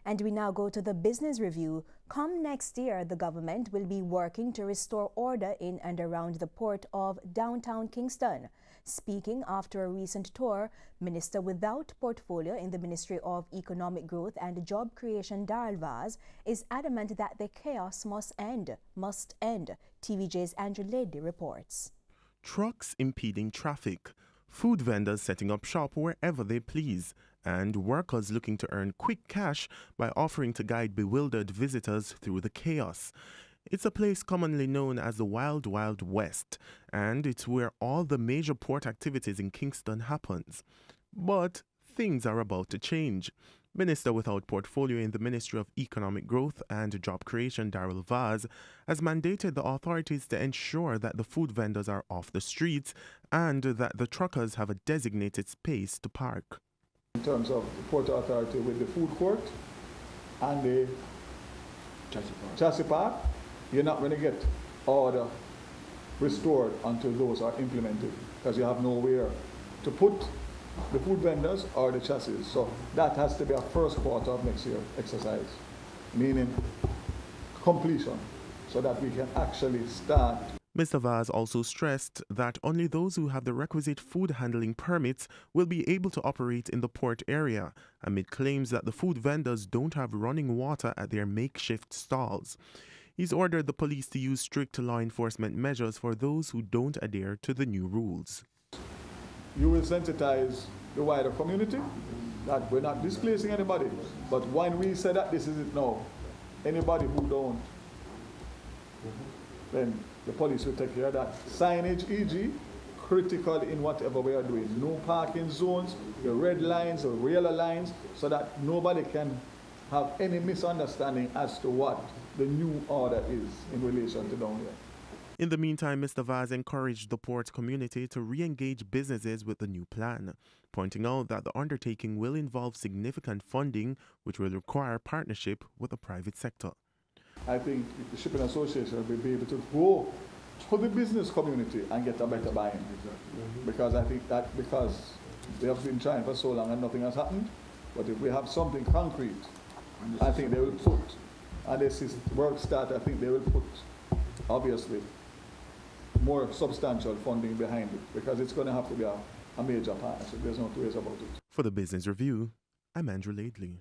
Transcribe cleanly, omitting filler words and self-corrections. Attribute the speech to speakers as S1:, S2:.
S1: And we now go to the business review. Come next year, the government will be working to restore order in and around the port of downtown Kingston. Speaking after a recent tour, Minister without portfolio in the Ministry of Economic Growth and Job Creation, Darrell Vaz, is adamant that the chaos must end. TVJ's Andrew Ladley reports.
S2: Trucks impeding traffic, food vendors setting up shop wherever they please, and workers looking to earn quick cash by offering to guide bewildered visitors through the chaos. It's a place commonly known as the Wild Wild West, and it's where all the major port activities in Kingston happens. But things are about to change. Minister without portfolio in the Ministry of Economic Growth and Job Creation, Darrell Vaz, has mandated the authorities to ensure that the food vendors are off the streets and that the truckers have a designated space to park.
S3: In terms of the Port Authority with the food court and the chassis park, you're not going to get order restored until those are implemented, because you have nowhere to put the food vendors or the chassis. So that has to be a first quarter of next year exercise, meaning completion, so that we can actually start.
S2: Mr. Vaz also stressed that only those who have the requisite food handling permits will be able to operate in the port area, amid claims that the food vendors don't have running water at their makeshift stalls. He's ordered the police to use strict law enforcement measures for those who don't adhere to the new rules.
S3: You will sensitize the wider community that we're not displacing anybody, but when we say that this is it now, anybody who don't, then the police will take care of that. Signage, e.g., critical in whatever we are doing. No parking zones, the red lines, the yellow lines, so that nobody can have any misunderstanding as to what the new order is in relation to down here.
S2: In the meantime, Mr. Vaz encouraged the port community to re-engage businesses with the new plan, pointing out that the undertaking will involve significant funding, which will require partnership with the private sector.
S3: I think the Shipping Association will be able to go to the business community and get a better buy-in. Because I think that because they have been trying for so long and nothing has happened, but if we have something concrete, I think they will put, and this is work start, I think they will put, obviously, more substantial funding behind it, because it's going to have to be a major partnership. There's no two ways about it.
S2: For the Business Review, I'm Andrew Ladley.